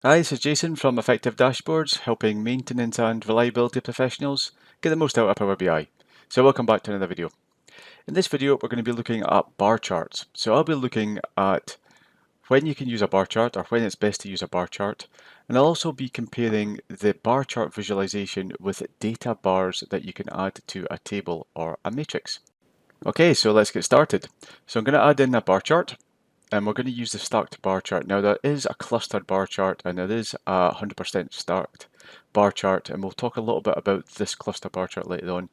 Hi, this is Jason from Effective Dashboards, helping maintenance and reliability professionals get the most out of Power BI. So welcome back to another video. In this video, we're going to be looking at bar charts. So I'll be looking at when you can use a bar chart or when it's best to use a bar chart. And I'll also be comparing the bar chart visualization with data bars that you can add to a table or a matrix. Okay, so let's get started. So I'm going to add in a bar chart. And we're going to use the stacked bar chart. Now there is a clustered bar chart and there is a 100% stacked bar chart, and we'll talk a little bit about this cluster bar chart later on.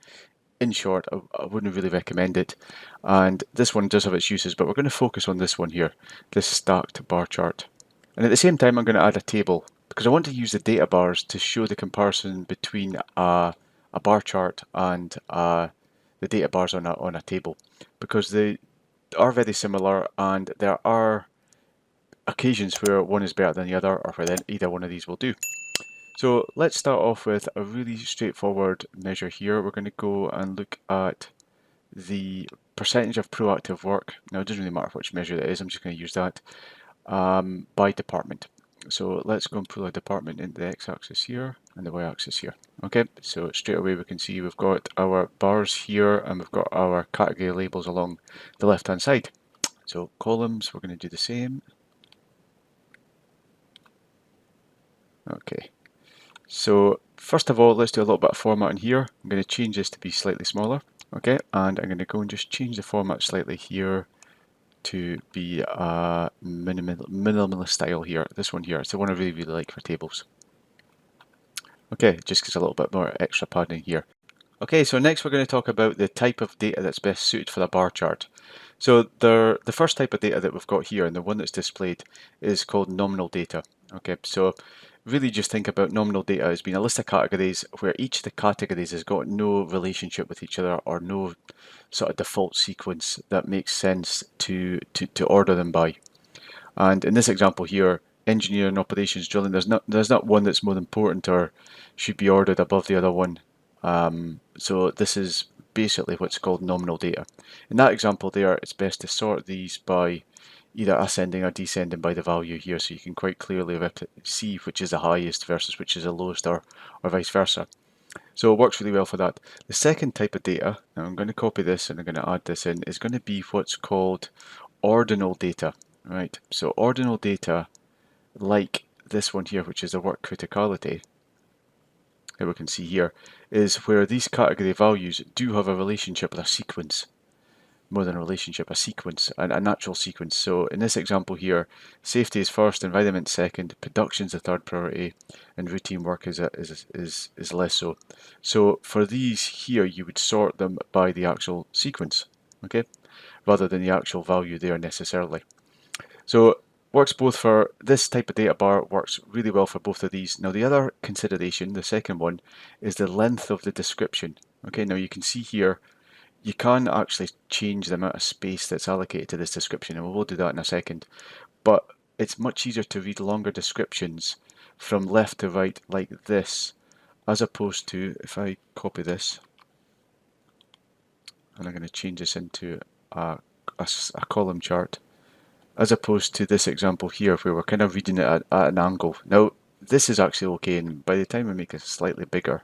In short, I wouldn't really recommend it, and this one does have its uses, but we're going to focus on this one here, this stacked bar chart. And at the same time I'm going to add a table because I want to use the data bars to show the comparison between a bar chart and the data bars on a table, because they are very similar and there are occasions where one is better than the other, or where either one of these will do. So let's start off with a really straightforward measure here. We're going to go and look at the percentage of proactive work. Now it doesn't really matter which measure that is, I'm just going to use that by department. So let's go and pull a department into the x-axis here and the y-axis here. Okay, so straight away we can see we've got our bars here and we've got our category labels along the left hand side. So columns, we're going to do the same. Okay, so first of all, let's do a little bit of formatting here. I'm going to change this to be slightly smaller. Okay, and I'm going to go and just change the format slightly here to be a minimalist style here. This one here, it's the one I really like for tables. Okay, just gives a little bit more extra padding here. Okay, so next we're going to talk about the type of data that's best suited for a bar chart. So the first type of data that we've got here, and the one that's displayed, is called nominal data. Okay, so really just think about nominal data as being a list of categories where each of the categories has got no relationship with each other or no sort of default sequence that makes sense to order them by. And in this example here, engineering, operations, drilling, there's not one that's more important or should be ordered above the other one. So this is basically what's called nominal data. In that example there, it's best to sort these by either ascending or descending by the value here, so you can quite clearly see which is the highest versus which is the lowest, or vice versa. So it works really well for that. The second type of data, now I'm going to copy this and I'm going to add this in, is going to be what's called ordinal data. Right, so ordinal data, like this one here, which is the work criticality, that we can see here, is where these category values do have a relationship with a sequence. More than a relationship, a sequence, a natural sequence. So in this example here, safety is first, environment second, production is the third priority, and routine work is less so. So for these here, you would sort them by the actual sequence, okay, rather than the actual value there necessarily. So works both for this type of data bar, works really well for both of these. Now the other consideration, the second one, is the length of the description. Okay, now you can see here you can actually change the amount of space that's allocated to this description, and we'll do that in a second. But it's much easier to read longer descriptions from left to right like this, as opposed to, if I copy this, and I'm going to change this into a column chart, as opposed to this example here where we're kind of reading it at an angle. Now this is actually okay, and by the time we make it slightly bigger,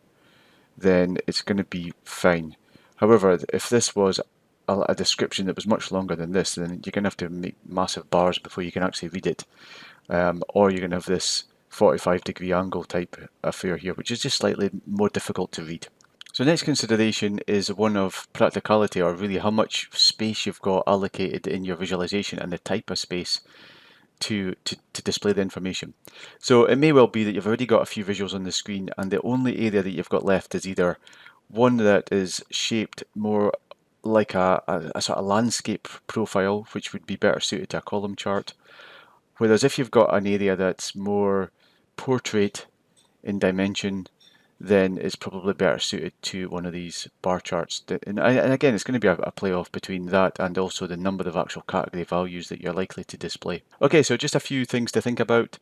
then it's going to be fine. However, if this was a description that was much longer than this, then you're going to have to make massive bars before you can actually read it. Or you're going to have this 45-degree angle type affair here, which is just slightly more difficult to read. So next consideration is one of practicality, or really how much space you've got allocated in your visualization and the type of space to display the information. So it may well be that you've already got a few visuals on the screen and the only area that you've got left is either one that is shaped more like a sort of landscape profile, which would be better suited to a column chart, whereas if you've got an area that's more portrait in dimension, then it's probably better suited to one of these bar charts. And again, it's going to be a play-off between that and also the number of actual category values that you're likely to display. Okay, so just a few things to think about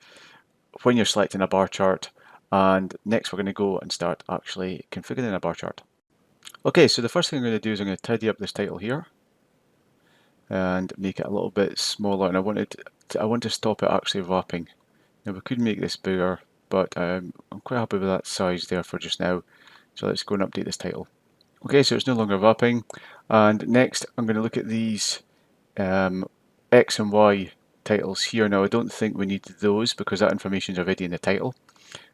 when you're selecting a bar chart. And next we're going to go and start actually configuring a bar chart. Okay, so the first thing I'm going to do is I'm going to tidy up this title here and make it a little bit smaller, and I want to stop it actually wrapping Now we could make this bigger, but I'm quite happy with that size there for just now. So let's go and update this title. Okay, so it's no longer wrapping. And next I'm going to look at these X and Y titles here. Now I don't think we need those because that information is already in the title.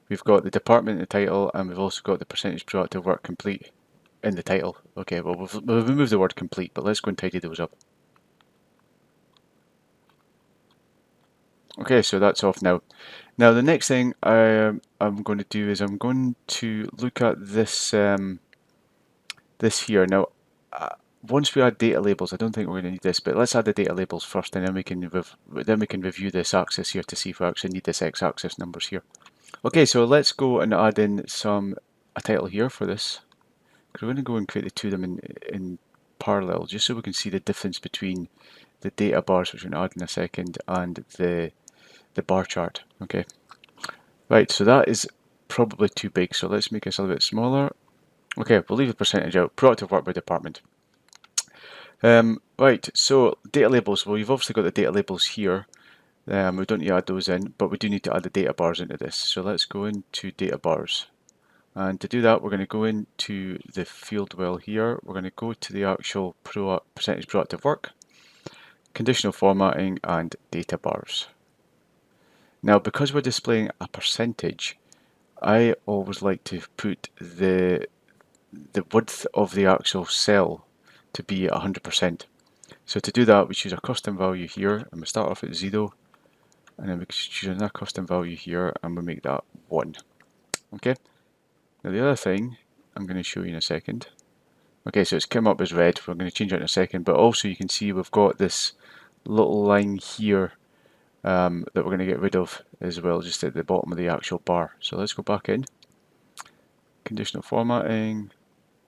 We've got the department in the title, and we've also got the percentage proactive work complete in the title. Okay, well we've removed the word complete, but let's go and tidy those up. Okay, so that's off now. Now the next thing I'm going to do is I'm going to look at this this here. Now, once we add data labels, I don't think we're going to need this, but let's add the data labels first, and then we can review this axis here to see if we actually need this x-axis numbers here. Okay, so let's go and add in a title here for this. Because we're going to go and create the two of them in parallel, just so we can see the difference between the data bars, which we're going to add in a second, and the bar chart. Okay, right, so that is probably too big, so let's make this a little bit smaller. Okay, we'll leave the percentage out. Proactive work by department. Right, so data labels. Well, you've obviously got the data labels here. We don't need to add those in, but we do need to add the data bars into this. So let's go into data bars. And to do that, we're going to go into the field well here. We're going to go to the actual percentage proactive work, conditional formatting, and data bars. Now, because we're displaying a percentage, I always like to put the width of the actual cell to be 100%. So to do that, we choose a custom value here, and we start off at 0, and then we choose another custom value here, and we make that 1. Okay. Now the other thing I'm going to show you in a second. Okay, so it's come up as red. We're going to change it in a second, but also you can see we've got this little line here that we're going to get rid of as well, just at the bottom of the actual bar. So let's go back in, conditional formatting,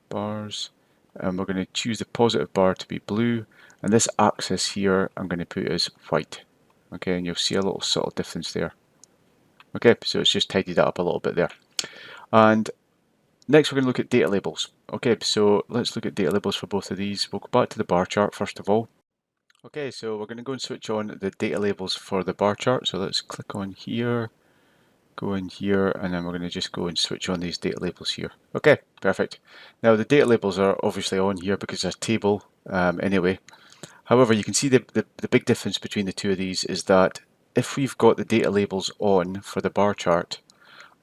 bars, and we're going to choose the positive bar to be blue, and this axis here I'm going to put as white. Okay, and you'll see a little subtle difference there. Okay, so it's just tidied that up a little bit there. And next we're going to look at data labels. Okay, so let's look at data labels for both of these. We'll go back to the bar chart first of all. Okay, so we're going to go and switch on the data labels for the bar chart. So let's click on here, go in here, and then we're going to just go and switch on these data labels here. Okay, perfect. Now the data labels are obviously on here because it's a table anyway. However, you can see the big difference between the two of these is that if we've got the data labels on for the bar chart,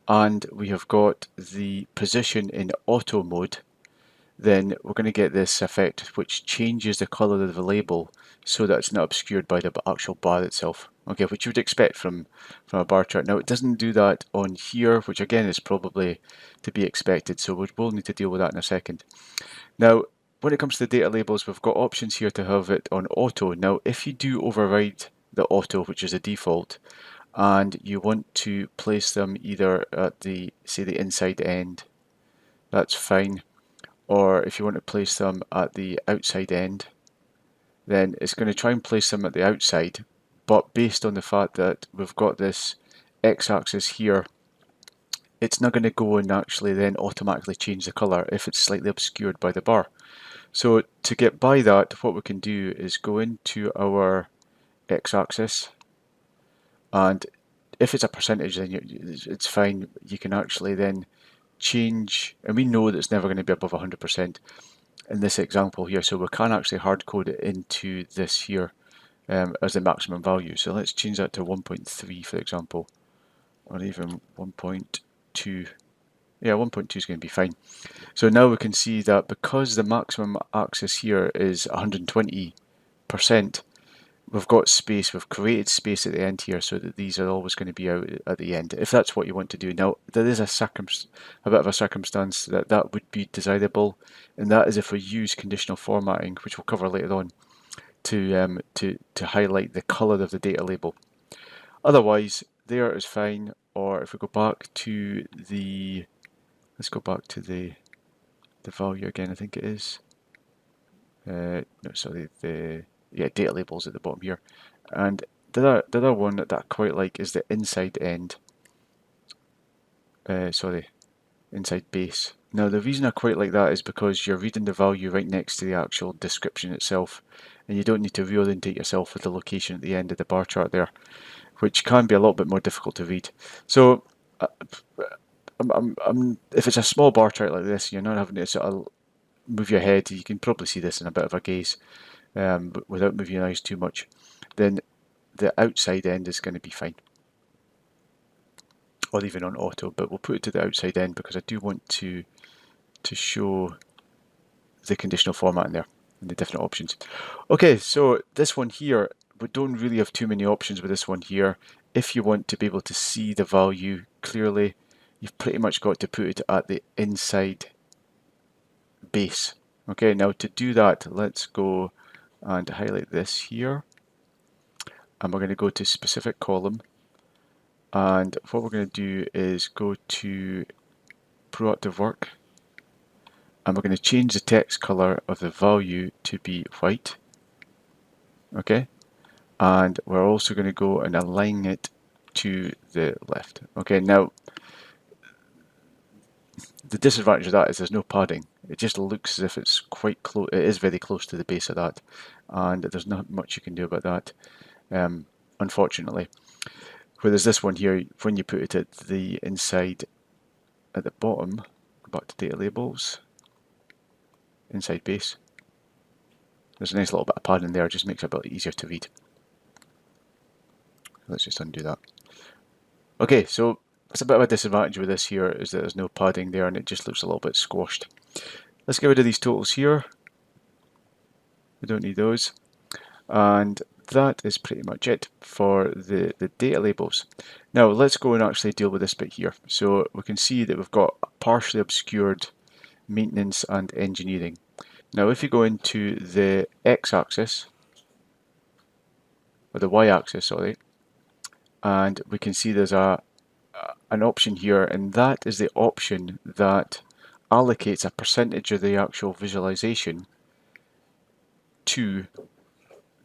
and we have got the position in auto mode, then we're going to get this effect which changes the colour of the label so that it's not obscured by the actual bar itself. Okay, which you would expect from a bar chart. Now it doesn't do that on here, which again is probably to be expected, so we'll need to deal with that in a second. Now when it comes to the data labels, we've got options here to have it on auto. Now if you do override the auto, which is a default, and you want to place them either at the, say, the inside end, that's fine. Or if you want to place them at the outside end, then it's going to try and place them at the outside, but based on the fact that we've got this x-axis here, it's not going to go and actually then automatically change the colour if it's slightly obscured by the bar. So to get by that, what we can do is go into our x-axis, and if it's a percentage, then it's fine. You can actually then change, and we know that it's never going to be above 100% in this example here, so we can actually hard code it into this here as the maximum value. So let's change that to 1.3 for example, or even 1.2. Yeah, 1.2 is going to be fine. So now we can see that because the maximum axis here is 120%, we've got space, we've created space at the end here so that these are always going to be out at the end, if that's what you want to do. Now, there is a bit of a circumstance that would be desirable, and that is if we use conditional formatting, which we'll cover later on, to highlight the colour of the data label. Otherwise, there is fine, or if we go back to let's go back to the value again, I think it is. No, sorry, yeah, data labels at the bottom here. And the other one that I quite like is the inside end. Sorry, inside base. Now the reason I quite like that is because you're reading the value right next to the actual description itself, and you don't need to reorientate yourself with the location at the end of the bar chart there. which can be a little bit more difficult to read. So if it's a small bar chart like this, you're not having to sort of move your head, you can probably see this in a bit of a gaze, but without moving your eyes too much, then the outside end is going to be fine. Or even on auto, but we'll put it to the outside end because I do want to show the conditional format in there and the different options. Okay, so this one here, we don't really have too many options with this one here. If you want to be able to see the value clearly, you've pretty much got to put it at the inside base. Okay, now to do that, let's go and highlight this here. And we're going to go to specific column. And what we're going to do is go to proactive work. And we're going to change the text color of the value to be white. Okay. And we're also going to go and align it to the left. Okay, now the disadvantage of that is there's no padding. It just looks as if it's quite close. It is very close to the base of that, and there's not much you can do about that, unfortunately. Whereas this one here, when you put it at the inside, at the bottom, go back to data labels, inside base. There's a nice little bit of padding there, it just makes it a bit easier to read. Let's just undo that. Okay, so that's a bit of a disadvantage with this here, is that there's no padding there and it just looks a little bit squashed. Let's get rid of these totals here. We don't need those. And that is pretty much it for the data labels. Now let's go and actually deal with this bit here. So we can see that we've got partially obscured maintenance and engineering. Now if you go into the x-axis, or the y-axis, sorry, and we can see there's an option here, and that is the option that allocates a percentage of the actual visualization to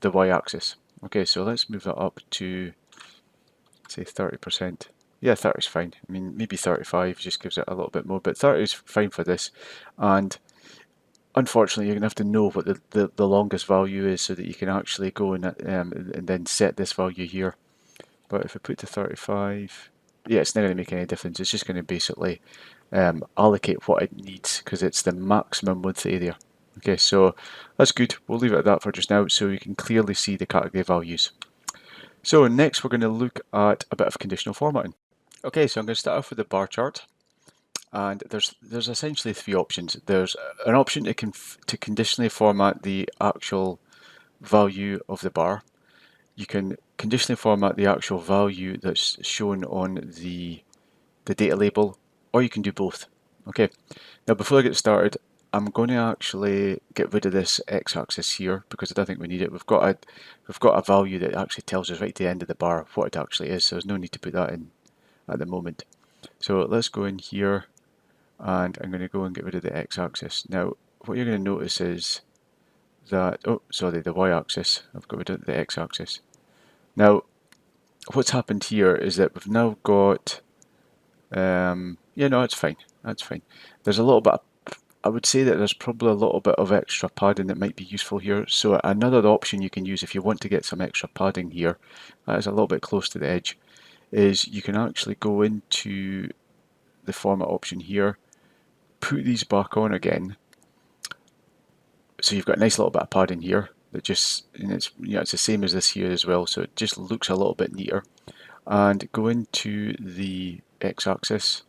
the y-axis. Okay, so let's move that up to, say, 30%. Yeah, 30 is fine. I mean, maybe 35 just gives it a little bit more, but 30 is fine for this. And unfortunately, you're going to have to know what the longest value is so that you can actually go and then set this value here. But if I put to 35, yeah, it's not going to make any difference. It's just going to basically allocate what it needs because it's the maximum width area. Okay, so that's good. We'll leave it at that for just now so you can clearly see the category values. So next we're going to look at a bit of conditional formatting. Okay, so I'm going to start off with the bar chart. And there's essentially three options. There's an option to conditionally format the actual value of the bar. You can conditionally format the actual value that's shown on the data label, or you can do both. Okay, now before I get started, I'm going to actually get rid of this x-axis here because I don't think we need it. We've got a value that actually tells us right at the end of the bar what it actually is, so there's no need to put that in at the moment. So let's go in here, and I'm going to go and get rid of the x-axis. Now, what you're going to notice is that, oh, sorry, the y-axis. I've got rid of the x-axis. Now, what's happened here is that we've now got, yeah, no, it's fine. That's fine. There's a little bit of, I would say that there's probably a little bit of extra padding that might be useful here. So another option you can use if you want to get some extra padding here, that is a little bit close to the edge, is you can actually go into the format option here, put these back on again. So you've got a nice little bit of padding here that just, and it's, you know, it's the same as this here as well, so it just looks a little bit neater. And go into the x-axis,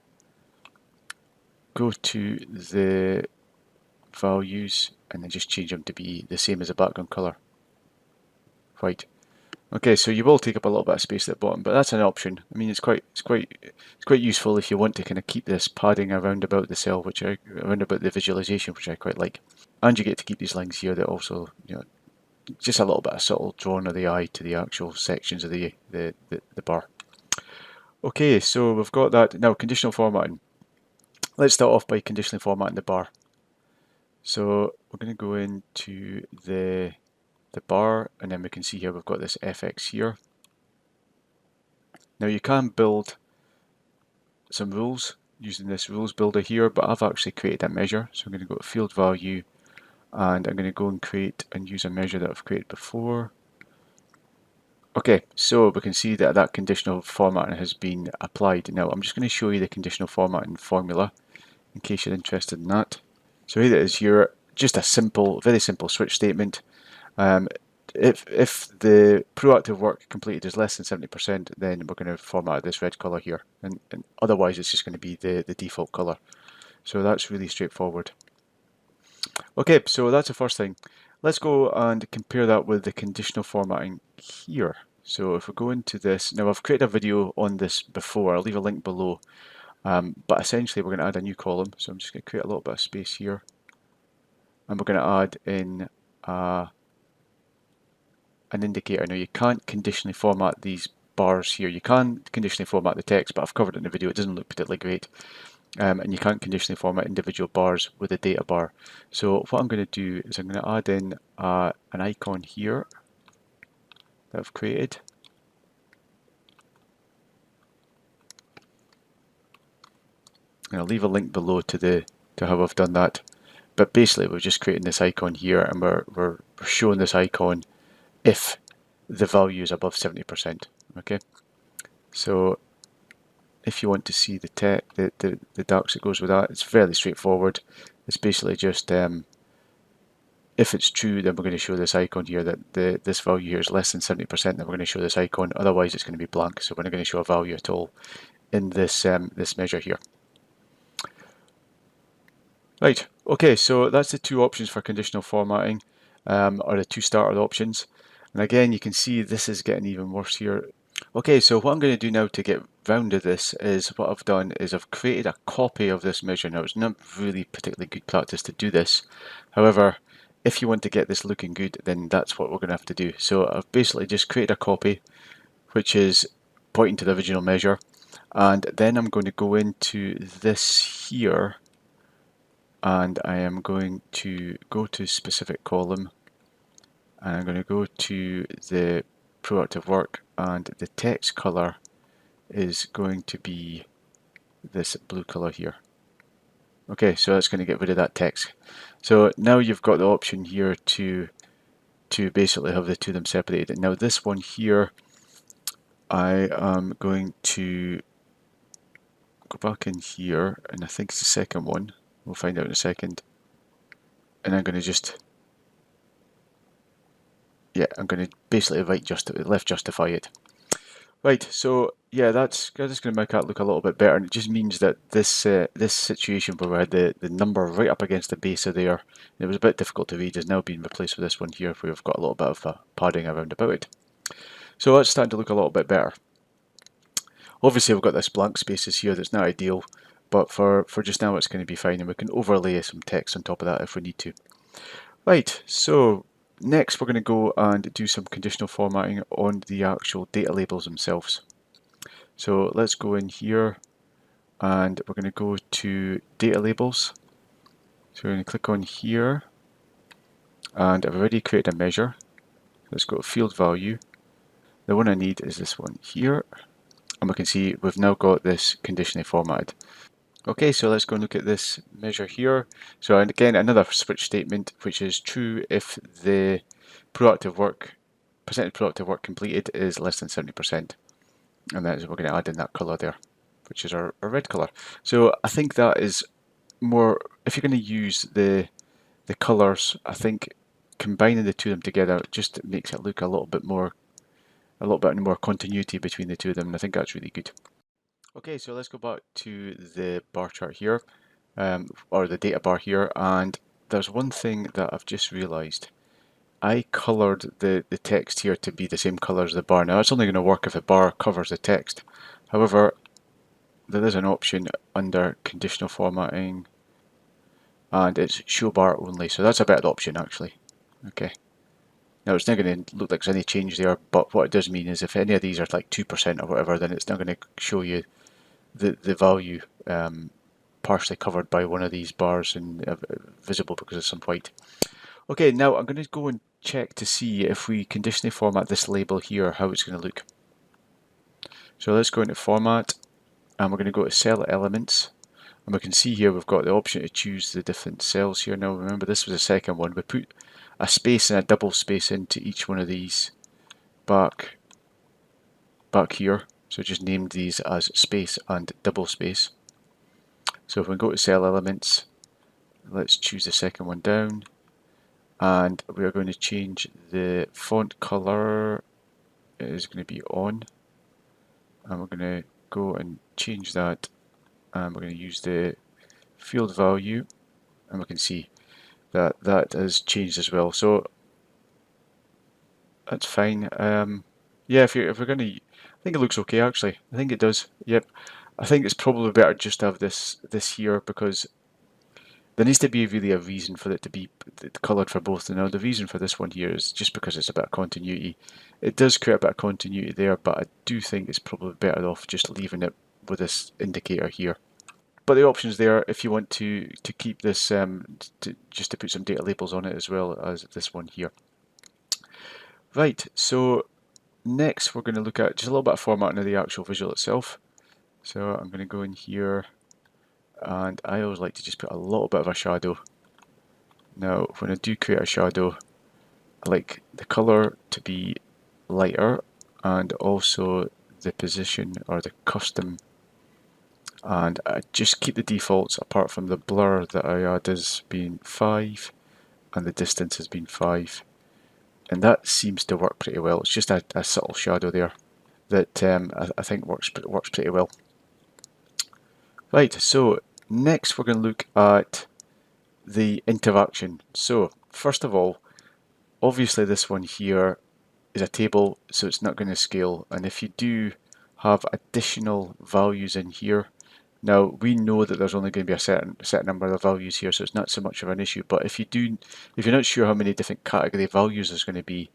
go to the values, and then just change them to be the same as the background color, white. Okay, so you will take up a little bit of space at the bottom, but that's an option. I mean, it's quite useful if you want to kind of keep this padding around about the cell, around about the visualization, which I quite like. And you get to keep these lines here that also, you know, just a little bit of subtle drawing of the eye to the actual sections of the bar. Okay, so we've got that. Now, conditional formatting. Let's start off by conditionally formatting the bar. So we're going to go into the bar, and then we can see here we've got this FX here. Now you can build some rules using this rules builder here, but I've actually created a measure. So I'm going to go to field value, and I'm going to go and create and use a measure that I've created before. Okay, so we can see that that conditional formatting has been applied. Now I'm just going to show you the conditional formatting formula in case you're interested in that. So here it is here, just a simple, very simple switch statement. If the proactive work completed is less than 70%, then we're going to format this red color here, and otherwise it's just going to be the default color. So that's really straightforward. Okay, so that's the first thing. Let's go and compare that with the conditional formatting here. So if we go into this, now I've created a video on this before, I'll leave a link below, but essentially we're going to add a new column. So I'm just going to create a little bit of space here, and we're going to add in an indicator. Now you can't conditionally format these bars here. You can conditionally format the text, but I've covered it in the video, it doesn't look particularly great. And you can't conditionally format individual bars with a data bar. So what I'm going to do is I'm going to add in an icon here that I've created. And I'll leave a link below to how I've done that. But basically we're just creating this icon here, and we're showing this icon if the value is above 70%. Okay, so if you want to see the docs that goes with that, it's fairly straightforward. It's basically just if it's true, then we're going to show this icon here that this value here is less than 70%, then we're going to show this icon. Otherwise it's going to be blank, so we're not going to show a value at all in this this measure here. Right, okay, so that's the two options for conditional formatting, or the two starter options. And again, you can see this is getting even worse here. Okay, so what I'm going to do now to get round to this is what I've done is I've created a copy of this measure. Now, it's not really particularly good practice to do this. However, if you want to get this looking good, then that's what we're going to have to do. So I've basically just created a copy, which is pointing to the original measure. And then I'm going to go into this here, and I am going to go to specific column, and I'm going to go to the proactive work, and the text color is going to be this blue color here. Okay, so that's going to get rid of that text. So now you've got the option here to basically have the two of them separated. Now this one here, I am going to go back in here, and I think it's the second one. We'll find out in a second. And I'm going to just, yeah, I'm going to basically left justify it. Right, so yeah, that's going to make that look a little bit better, and it just means that this this situation where we had the number right up against the base of there, it was a bit difficult to read, is now being replaced with this one here, where we've got a little bit of padding around about it. So that's starting to look a little bit better. Obviously we've got this blank spaces here that's not ideal, but for just now it's going to be fine, and we can overlay some text on top of that if we need to. Right, so next we're going to go and do some conditional formatting on the actual data labels themselves. So let's go in here, and we're going to go to data labels. So we're going to click on here, and I've already created a measure. Let's go to field value. The one I need is this one here, and we can see we've now got this conditionally formatted. Okay, so let's go and look at this measure here. So again, another switch statement, which is true if the percentage proactive work completed is less than 70%. And that is, we're going to add in that colour there, which is our red colour. So I think that is more, if you're going to use the colours, I think combining the two of them together just makes it look a little bit more continuity between the two of them, and I think that's really good. Okay, so let's go back to the bar chart here, or the data bar here, and there's one thing that I've just realised. I coloured the text here to be the same colour as the bar. Now that's only going to work if the bar covers the text. However, there is an option under conditional formatting, and it's show bar only, so that's a better option actually. Okay. Now it's not going to look like there's any change there, but what it does mean is if any of these are like 2% or whatever, then it's not going to show you the value partially covered by one of these bars and visible because of some white. Okay, now I'm going to go and check to see if we conditionally format this label here, how it's going to look. So let's go into format, and we're going to go to cell elements, and we can see here we've got the option to choose the different cells here. Now remember, this was the second one. We put a space and a double space into each one of these back back here. So just named these as space and double space. So if we go to cell elements, let's choose the second one down, and we are going to change the font color. It is going to be on, and we're going to go and change that, and we're going to use the field value, and we can see that that has changed as well. So that's fine. Yeah, if we're going to, I think it looks okay actually. I think it does. Yep. I think it's probably better just to have this here, because there needs to be really a reason for it to be coloured for both. Now the reason for this one here is just because it's a bit of continuity. It does create a bit of continuity there, but I do think it's probably better off just leaving it with this indicator here. But the option's there if you want to keep this, just to put some data labels on it as well as this one here. Right, so next we're going to look at just a little bit of formatting of the actual visual itself. So I'm going to go in here, and I always like to just put a little bit of a shadow. Now when I do create a shadow, I like the colour to be lighter, and also the position or the custom, and I just keep the defaults apart from the blur that I add as being 5 and the distance has been 5, and that seems to work pretty well. It's just a subtle shadow there that I think works pretty well. Right, so next we're going to look at the interaction. So first of all, obviously this one here is a table, so it's not going to scale, and if you do have additional values in here, now we know that there's only going to be a certain number of values here, so it's not so much of an issue, but if you're not sure how many different category values there's going to be,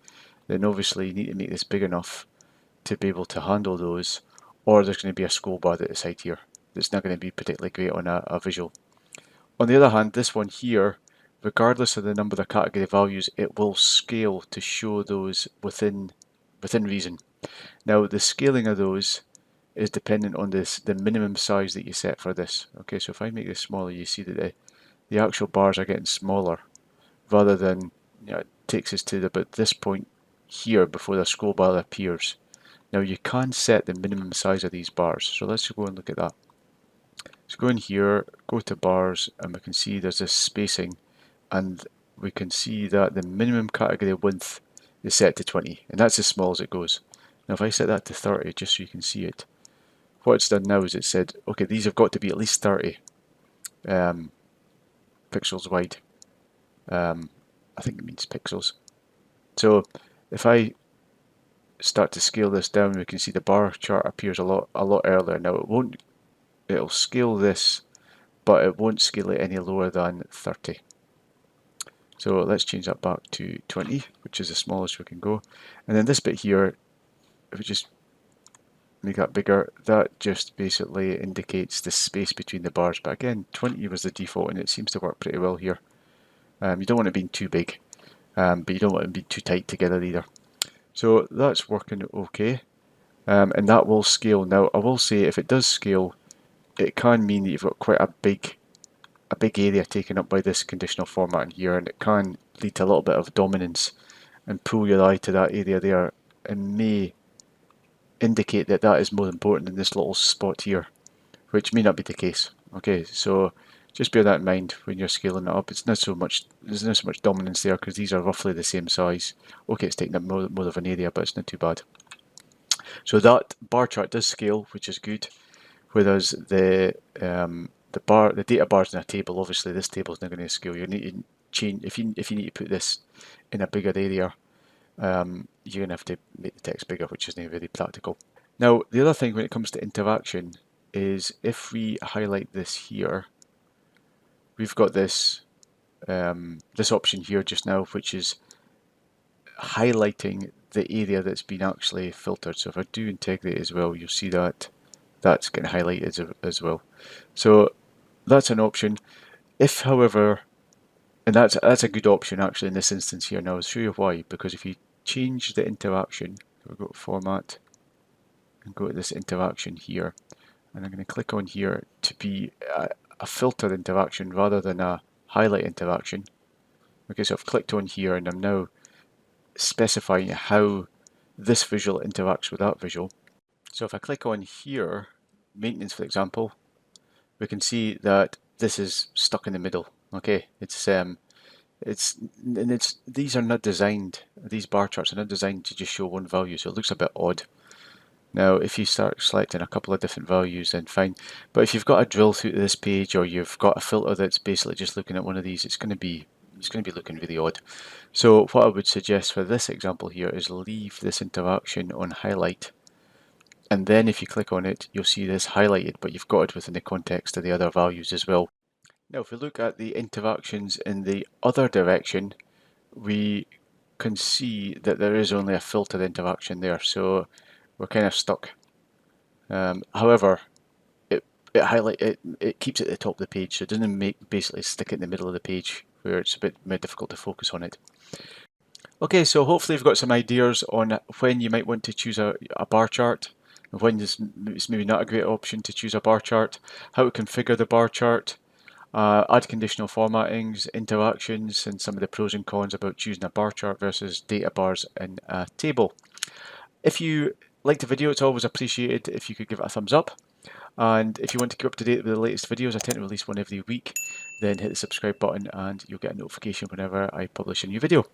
then obviously you need to make this big enough to be able to handle those, or there's going to be a scroll bar at the side here that's not going to be particularly great on a visual. On the other hand, this one here, regardless of the number of category values, it will scale to show those within reason. Now the scaling of those is dependent on the minimum size that you set for this. Okay, so if I make this smaller, you see that the actual bars are getting smaller, rather than, it takes us to about this point here before the scroll bar appears. Now you can set the minimum size of these bars, so let's go and look at that. So go in here, go to bars, and we can see there's this spacing, and we can see that the minimum category width is set to 20, and that's as small as it goes. Now if I set that to 30, just so you can see it, what it's done now is it said, okay, these have got to be at least 30 pixels wide. I think it means pixels. So if I start to scale this down, we can see the bar chart appears a lot earlier. Now it'll scale this, but it won't scale it any lower than 30. So let's change that back to 20, which is the smallest we can go. And then this bit here, if we just make that bigger, that just basically indicates the space between the bars. But again, 20 was the default, and it seems to work pretty well here. You don't want it being too big, but you don't want it being too tight together either. So that's working okay, and that will scale. Now I will say, if it does scale, it can mean that you've got quite a big area taken up by this conditional formatting here, and it can lead to a little bit of dominance and pull your eye to that area there, and may indicate that that is more important than this little spot here, which may not be the case. Okay, so just bear that in mind when you're scaling it up. There's not so much dominance there, because these are roughly the same size. Okay, it's taking up more of an area, but it's not too bad. So that bar chart does scale, which is good. Whereas the data bars in a table, obviously this table is not going to scale. You need to change, if you need to put this in a bigger area, you're going to have to make the text bigger, which isn't really practical. Now the other thing when it comes to interaction is, if we highlight this here, we've got this this option here just now, which is highlighting the area that's been actually filtered. So if I do integrate as well, you'll see that that's getting highlighted as well. So that's an option. If, however, and that's a good option actually in this instance here. Now I'll show you why. Because if you change the interaction, we'll go to Format and go to this interaction here, and I'm going to click on here to be a filter interaction rather than a highlight interaction. Okay, so I've clicked on here, and I'm now specifying how this visual interacts with that visual. So if I click on here, maintenance for example, we can see that this is stuck in the middle. Okay, these are not designed, these bar charts are not designed to just show one value, so it looks a bit odd. Now, if you start selecting a couple of different values, then fine. But if you've got a drill through to this page, or you've got a filter that's basically just looking at one of these, it's going to be looking really odd. So what I would suggest for this example here is leave this interaction on highlight, and then if you click on it, you'll see this highlighted, but you've got it within the context of the other values as well. Now, if we look at the interactions in the other direction, we can see that there is only a filtered interaction there, so we're kind of stuck. However, it keeps it at the top of the page, so it doesn't basically stick it in the middle of the page where it's a bit more difficult to focus on it. Okay, so hopefully you've got some ideas on when you might want to choose a bar chart, and when it's maybe not a great option to choose a bar chart, how to configure the bar chart, add conditional formattings, interactions, and some of the pros and cons about choosing a bar chart versus data bars in a table. If you liked the video, it's always appreciated if you could give it a thumbs up. And if you want to keep up to date with the latest videos, I tend to release one every week, then hit the subscribe button and you'll get a notification whenever I publish a new video.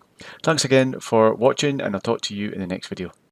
Thanks again for watching, and I'll talk to you in the next video.